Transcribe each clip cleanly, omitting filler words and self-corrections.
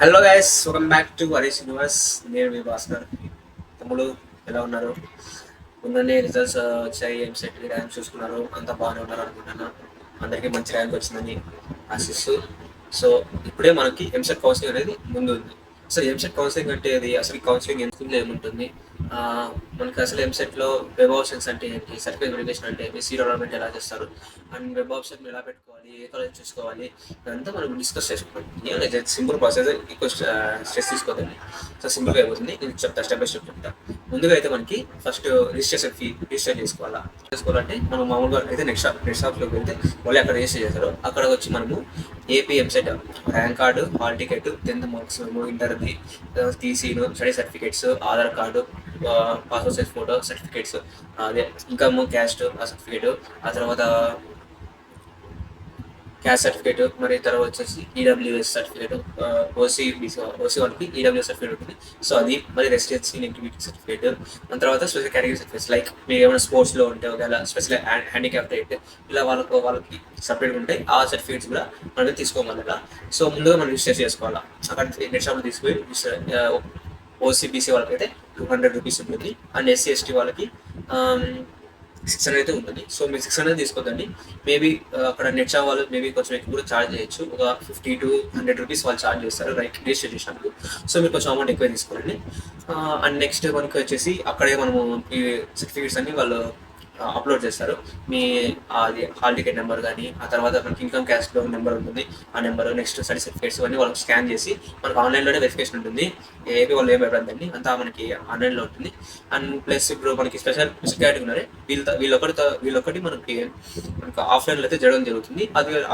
Hello guys, welcome back to Harish universe. నేను మీ భాస్కర్. తమ్ముడు ఎలా ఉన్నారు? మొన్ననే రిజల్ట్స్ వచ్చాయి. ఎంసెట్ ర్యాంక్ చూసుకున్నారు, అంతా బాగానే ఉన్నారు అనుకుంటున్నాను. అందరికీ మంచి ర్యాంక్ వచ్చిందని ఆశిస్తూ. సో ఇప్పుడే మనకి ఎంసెట్ కౌన్సిలింగ్ అనేది ముందు ఉంది. అసలు ఎంసెట్ కౌన్సిలింగ్ అంటే అది అసలు కౌన్సిలింగ్ ఎంసెట్లో ఏముంటుంది? ఆ, మనకి అసలు ఎంసెట్లో వెబ్ ఆప్షన్స్ అంటే ఏంటి, సర్టిఫికేట్ వెరిఫికేషన్ అంటే ఏంటి, సీట్ అలాట్మెంట్ ఎలా చేస్తారు, అండ్ వెబ్ ఆప్షన్ ఎలా పెట్టుకోవాలి, ఏ కాలేజ్ చూసుకోవాలి, ఇదంతా మనం డిస్కస్ చేసుకుంటాం. ఏమైనా సింపుల్ ప్రాసెస్, ఎక్కువ స్ట్రెస్ తీసుకోదండి. సో సింపుల్గా అయిపోతుంది. నేను చెప్తా, స్టెప్ బై స్టెప్ చెప్తా. ముందుగా అయితే మనకి ఫస్ట్ రిజిస్ట్రేషన్ ఫీ రిజిస్టర్ చేసుకోవాలంటే మనం మామూలుగా అయితే నెక్స్ట్ షాప్లోకి వెళ్తే మళ్ళీ అక్కడ రిజిస్టర్ చేస్తారు. అక్కడ వచ్చి మనము AP EAMCET rank card, hall ticket, 10th marks memo, ఇంటర్ది, టీసీను, study certificates, Aadhaar card, passport size photo certificates, అదే ఇన్కమ్, క్యాస్ట్ ఆ సర్టిఫికేట్, ఆ తర్వాత క్యాస్ట్ సర్టిఫికేట్, మరి తర్వాత వచ్చేసి ఈడబ్ల్యూఎస్ సర్టిఫికేట్, ఓసీ వాళ్ళకి ఈడబ్ల్యూఎస్ సర్టిఫికేట్ ఉంటుంది. సో అది మరి రెసిడెన్సీ ఇంటిగ్రిటీ సర్టిఫికేట్. దాని తర్వాత స్పెషల్ కేటగిరీ సర్టిఫికేట్స్, లైక్ మీరు ఏమైనా స్పోర్ట్స్లో ఉంటే, ఒకవేళ స్పెషల్ హ్యాండిక్యాప్ అయితే ఇలా వాళ్ళకి సపరేట్గా ఉంటాయి. ఆ సర్టిఫికేట్స్ కూడా మనం తీసుకోగలరా. సో ముందుగా మనం రిజిస్టర్ చేసుకోవాలా. అక్కడ నెట్ షాప్లో తీసుకుపోయి ఓసీబీసీ వాళ్ళకి అయితే ₹200 ఉంటుంది, అండ్ ఎస్సీ/ఎస్టీ వాళ్ళకి 600 అయితే ఉంటుంది. సో మీరు 600 తీసుకోదండి. మేబీ అక్కడ నెట్ షాప్ వాళ్ళు మేబీ కొంచెం ఎక్కువ కూడా ఛార్జ్ చేయొచ్చు. ఒక ₹50 to ₹100 వాళ్ళు ఛార్జ్ చేస్తారు రిజిస్టర్ చేసినప్పుడు. సో మీరు కొంచెం అమౌంట్ ఎక్కువ తీసుకోండి. అండ్ నెక్స్ట్ మనకి వచ్చేసి అక్కడే మనము ఈ సర్టిఫికేట్స్ అన్ని వాళ్ళు అప్లోడ్ చేస్తారు. మీ అది హాల్ టికెట్ నెంబర్ కానీ, ఆ తర్వాత మనకి ఇన్కమ్ క్యాస్ట్లో నెంబర్ ఉంటుంది, ఆ నెంబర్, నెక్స్ట్ స్టడీ సర్టిఫికేట్స్ అన్నీ వాళ్ళకి స్కాన్ చేసి మనకు ఆన్లైన్లోనే వెరిఫికేషన్ ఉంటుంది. ఏపీ వాళ్ళు ఏం భయపడదండి, అంతా మనకి ఆన్లైన్లో ఉంటుంది. అండ్ ప్లస్ ఇప్పుడు మనకి స్పెషల్ కేటగిరీ ఉన్నారు, వీళ్ళొకటి మనకి ఆఫ్లైన్లో అయితే జరగడం జరుగుతుంది.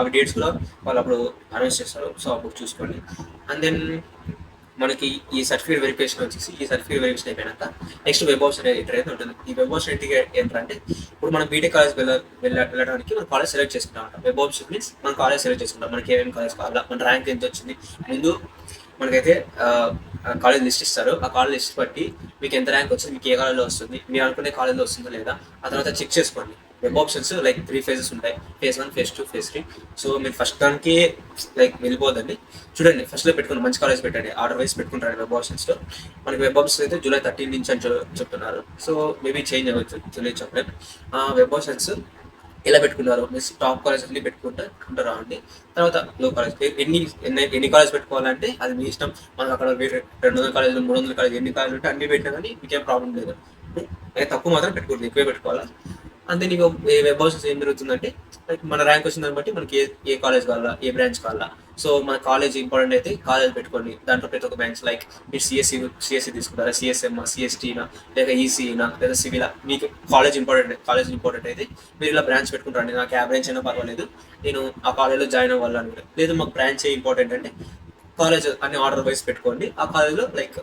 అవి డేట్స్ కూడా వాళ్ళు అప్పుడు అనౌన్స్ చేస్తారు. సో అప్పుడు చూసుకోండి. అండ్ దెన్ మనకి ఈ సర్టిఫికేట్ వెరిఫికేషన్ అయిపోయినాక నెక్స్ట్ వెబ్ ఆప్షన్ ఎంటర్ అయితే ఉంటుంది. ఈ వెబ్ ఆప్షన్ ఎంటర్ అంటే ఇప్పుడు మనం బీటెక్ కాలేజ్ వెళ్ళడానికి మనం కాలేజ్ సెలెక్ట్ చేసుకుంటాం. వెబ్ ఆప్షన్ మీన్స్ మనం కాలేజ్ సెలెక్ట్ చేసుకుంటాం. మనకి ఏమేమి కాలేజ్ కావాలా, మన ర్యాంక్ ఎంత వచ్చింది, ముందు మనకైతే కాలేజ్ లిస్ట్ ఇస్తారు. ఆ కాలేజ్ లిస్ట్ బట్టి మీకు ఎంత ర్యాంక్ వచ్చింది, మీకు ఏ కాలేజ్లో వస్తుంది, మీరు అనుకునే కాలేజ్లో వస్తుందో లేదా, ఆ తర్వాత చెక్ చేసుకోండి. వెబ్ ఆప్షన్స్ లైక్ 3 phases ఉంటాయి: phase 1, phase 2, phase 3. సో మీరు ఫస్ట్ దానికి లైక్ వెళ్ళిపోదండి. చూడండి, ఫస్ట్లో పెట్టుకుని మంచి కాలేజ్ పెట్టండి, ఆర్డర్ వైజ్ పెట్టుకుంటారు వెబ్ ఆప్షన్స్లో. మనకి వెబ్ ఆప్షన్స్ అయితే July 13 నుంచి అని చెప్తున్నారు. సో మేబీ చేంజ్ అవ్వచ్చు, తెలియదు చెప్పలేదు. వెబ్ ఆప్షన్స్ ఎలా పెట్టుకున్నారు, మీరు టాప్ కాలేజ్ అన్ని పెట్టుకుంటారా అండి. తర్వాత లో కాలేజ్ ఎన్ని కాలేజ్ పెట్టుకోవాలంటే అది మీ ఇష్టం. మనకు అక్కడ 200 కాలేజీలు, 300 కాలేజ్, ఎన్ని కాలేజ్ ఉంటే అన్ని పెట్టినా కానీ మీకేం ప్రాబ్లం లేదు. తక్కువ మాత్రం పెట్టుకోండి, ఎక్కువే పెట్టుకోవాలా. అంతే. నీకు వెబ్ ఆప్షన్స్ ఏం జరుగుతుందంటే, లైక్ మన ర్యాంక్ వచ్చిన దాన్ని బట్టి మనకి ఏ కాలేజ్ కావాలా, ఏ బ్రాంచ్ కావాలా. సో మన కాలేజ్ ఇంపార్టెంట్ అయితే కాలేజ్ పెట్టుకోండి. దాంట్లో ప్రతి ఒక్క బ్రాంచ్, లైక్ మీరు సిఎస్సి తీసుకుంటారా, సిఎస్ఎం, సిఎస్టీనా, లేక ఈసీనా, లేదా సివిలా, మీకు కాలేజ్ ఇంపార్టెంట్ అయితే మీరు ఇలా బ్రాంచ్ పెట్టుకుంటారండి. నాకు ఆ బ్రాంచ్ అయినా పర్వాలేదు, నేను ఆ కాలేజ్లో జాయిన్ అవ్వాలని. లేదు మాకు బ్రాంచ్ ఇంపార్టెంట్ అంటే కాలేజ్ అన్ని ఆర్డర్ వైజ్ పెట్టుకోండి. ఆ కాలేజ్లో లైక్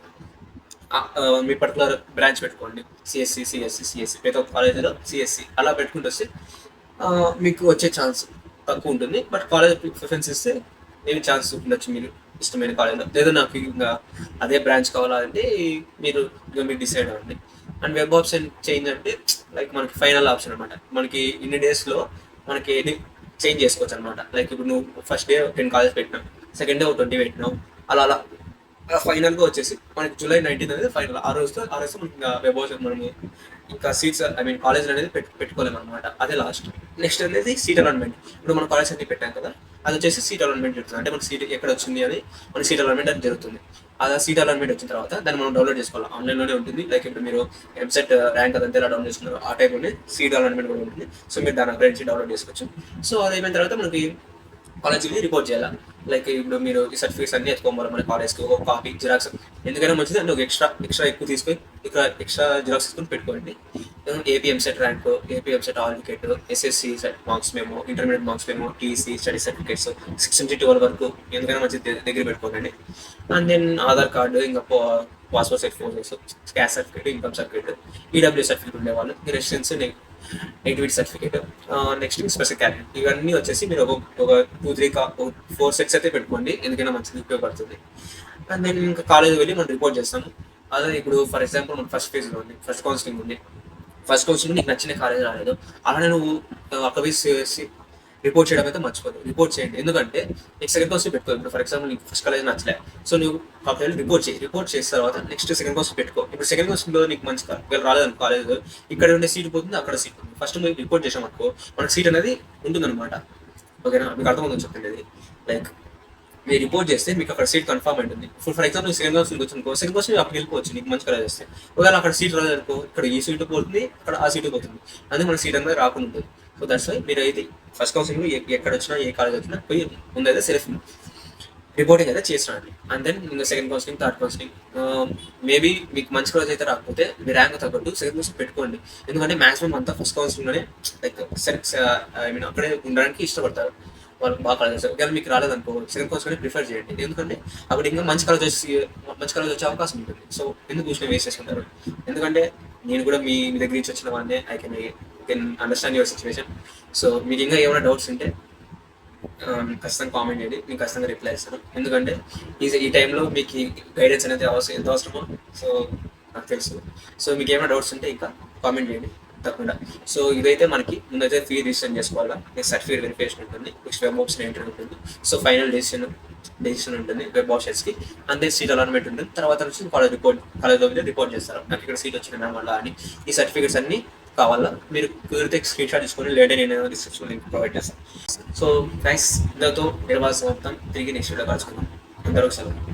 మీ పర్టికులర్ బ్రాంచ్ పెట్టుకోండి. సిఎస్సి ప్రతి ఒక్క కాలేజీలో సిఎస్సి అలా పెట్టుకుంటూ వస్తే మీకు వచ్చే ఛాన్స్ తక్కువ ఉంటుంది. బట్ కాలేజ్ ప్రిఫరెన్స్ ఇస్తే ఏమి ఛాన్స్ ఉండొచ్చు మీరు ఇష్టమైన కాలేజ్లో. లేదా నాకు ఇంకా అదే బ్రాంచ్ కావాలంటే మీరు డిసైడ్ అవ్వండి. అండ్ వెబ్ ఆప్షన్ చేంజ్ అంటే లైక్ మనకి ఫైనల్ ఆప్షన్ అనమాట. మనకి ఇన్ని డేస్లో మనకి చేంజ్ చేసుకోవచ్చు అనమాట. లైక్ ఇప్పుడు నువ్వు ఫస్ట్ డే 10 కాలేజ్ పెట్టినావు, సెకండ్ డే 20 పెట్టినావు, అలా ఫైనల్గా వచ్చేసి మనకి July 19 అనేది ఫైనల్. ఆ రోజు మనకి ఇంకా వెబ్ ఆప్షన్ మనము ఇంకా సీట్స్ కాలేజ్ అనేది పెట్టుకోలేము అనమాట. అదే లాస్ట్. నెక్స్ట్ అనేది సీట్ అలాట్మెంట్. ఇప్పుడు మన కాలేజ్ అన్ని పెట్టాం కదా, అది వచ్చేసి సీట్ అలాట్మెంట్ జరుగుతుంది. అంటే మనకి సీట్ ఎక్కడ వచ్చింది అని మన సీట్ అలాట్మెంట్ అది జరుగుతుంది. ఆ సీట్ అలాట్మెంట్ వచ్చిన తర్వాత దాన్ని మనం డౌన్లోడ్ చేసుకోవాలి. ఆన్లైన్లోనే ఉంటుంది. లైక్ ఇప్పుడు మీరు ఎంసెట్ ర్యాంక్ అదంతా ఎలా డౌన్లోడ్ చేసుకున్నారు, ఆ టైప్లోనే సీట్ అలాట్మెంట్ కూడా ఉంటుంది. సో మీరు దాని అక్కడ నుంచి డౌన్లోడ్ చేసుకోవచ్చు. సో అది అయిపోయిన తర్వాత మనకి కాలేజ్కి రిపోర్ట్ చేయాలి. లైక్ ఇప్పుడు మీరు ఈ సర్టిఫికేట్స్ అన్ని ఎత్తుకోవాలి మన కాలేజ్కి, ఒక కాపీ జిరాక్స్, ఎందుకైనా మంచిది. అంటే ఒక ఎక్స్ట్రా ఎక్కువ తీసుకొని ఇక్కడ ఎక్స్ట్రా జిరాక్స్ తీసుకొని పెట్టుకోండి. AP EAMCET rank, AP EAMCET hall ticket, SSC marks memo, intermediate marks memo, TC study certificates 6 నుంచి 12 వరకు ఎందుకైనా మంచిది దగ్గర పెట్టుకోండి. అండ్ దెన్ ఆధార్ కార్డు, ఇంకా passport size photos, caste certificate, income certificate, EW certificate ఉండేవాళ్ళు, residence negativity certificate, next special category, ఇవన్నీ వచ్చేసి మీరు ఒక 4 సెట్స్ అయితే పెట్టుకోండి, ఎందుకైనా మంచిది, ఉపయోగపడుతుంది. అండ్ దెన్ ఇంకా కాలేజ్ వెళ్ళి మనం రిపోర్ట్ చేస్తాము. అదే ఇప్పుడు ఫర్ ఎగ్జాంపుల్ మన ఫస్ట్ ఫేజ్లో ఉంది, ఫస్ట్ కౌన్సిలింగ్ నీకు నచ్చిన కాలేజ్ రాలేదు, అలానే నువ్వు అక్కడ రిపోర్ట్ చేయడం అయితే మర్చిపోదు. రిపోర్ట్ చేయండి, ఎందుకంటే నీకు సెకండ్ కౌన్సిల్ పెట్టుకో. ఇప్పుడు ఫర్ ఎగ్జాంపుల్ నీకు ఫస్ట్ కాలేజ్ నచ్చలే, సో నువ్వు కాలేజ్ రిపోర్ట్ చేయి. రిపోర్ట్ చేసిన తర్వాత నెక్స్ట్ సెకండ్ కౌన్సిల్ పెట్టుకో. ఇప్పుడు సెకండ్ కౌన్సిల్లో నీకు మంచి రాలేదని కాలేజ్, ఇక్కడ ఉండే సీట్ పోతుంది, అక్కడ సీట్ ఉంది. ఫస్ట్ మీరు రిపోర్ట్ చేసాం అనుకో, మనకు సీట్ అనేది ఉంటుందన్నమాట. ఓకేనా, మీకు అర్థమవుతుంది చెప్పింది. లైక్ మీరు రిపోర్ట్ చేస్తే మీకు అక్కడ సీట్ కన్ఫర్మ్ ఉంటుంది. ఇప్పుడు ఫర్ ఎగ్జాంపుల్ సెకండ్ కౌన్సిల్ వచ్చి సెకండ్ కౌన్సిల్ అక్కడ వెళ్ళిపోవచ్చు, నీకు మంచి కాలేజ్ వస్తే. ఒకవేళ అక్కడ సీట్ రాదనుకో, ఇక్కడ ఈ సీటు పోతుంది, అక్కడ ఆ సీటు పోతుంది, అందుకే మన సీట్ అనేది రాకుండా ఉంటుంది. సో దట్స్ వై మీరు అయితే ఫస్ట్ కౌన్సిలింగ్ ఎక్కడ వచ్చినా ఏ కాలేజ్ వచ్చినా పోయి ముందైతే సెల్ఫ్ రిపోర్టింగ్ అయితే చేసినాను. అండ్ దెన్ ఇంకా second counselling, third counselling, maybe మీకు మంచి కాలేజ్ అయితే రాకపోతే మీ ర్యాంక్ తగ్గట్టు సెకండ్ కౌన్సిలింగ్ పెట్టుకోండి. ఎందుకంటే మాక్సిమం అంతా ఫస్ట్ కౌన్సిలింగ్లోనే లైక్ ఐ మీన్ అక్కడే ఉండడానికి ఇష్టపడతారు వాళ్ళు, బాగా కాలేజ్. ఒకవేళ మీకు రాలేదనుకో సెకండ్ కౌన్సిలింగ్ ప్రిఫర్ చేయండి, ఎందుకంటే అప్పుడు ఇంకా మంచి కాలేజ్ వచ్చే అవకాశం ఉంటుంది. సో ఎందుకు చూసిన వేస్ట్ చేసుకుంటారు? ఎందుకంటే నేను కూడా మీ దగ్గర నుంచి వచ్చిన వాడినే, I can understand your situation. So మీకు ఇంకా ఏమైనా డౌట్స్ ఉంటే ఖచ్చితంగా కామెంట్ చేయండి, నేను ఖచ్చితంగా రిప్లై ఇస్తాను. ఎందుకంటే ఈ టైంలో మీకు గైడెన్స్ అనేది ఎంత అవసరమో సో నాకు తెలుసు. సో మీకు ఏమైనా డౌట్స్ ఉంటే ఇంకా కామెంట్ చేయండి తప్పకుండా. సో ఇదైతే మనకి ముందైతే ఫీ రిజిస్టర్ చేసుకోవాలా, నెక్స్ట్ సర్టిఫికేట్ వెరిఫికేషన్ ఉంటుంది, నెక్స్ట్ వెబ్ ఆప్షన్ ఎంట్రీ ఉంటుంది, సో ఫైనల్ డెసిషన్ ఉంటుంది వెబ్ ఆప్షన్స్కి. అంతే సీట్ అలాట్మెంట్ ఉంటుంది. తర్వాత నుంచి కాలేజ్లో రిపోర్ట్ చేస్తారు, నాకు ఇక్కడ సీట్ వచ్చింది మ్యామ్ వల్ల అని. ఈ సర్టిఫికేట్స్ అన్ని కావాలా, మీరు కుదిరితే స్క్రీన్ షాట్ తీసుకొని లేదంటే నేను డిస్క్రిప్షన్ లింక్ ప్రొవైడ్ చేస్తాను. సో థ్యాంక్స్, ఇంతతో నిర్వాసం మొత్తం తిరిగి నెక్స్ట్ వీడియో కలుసుకుందాం. అందరూ సెలవు.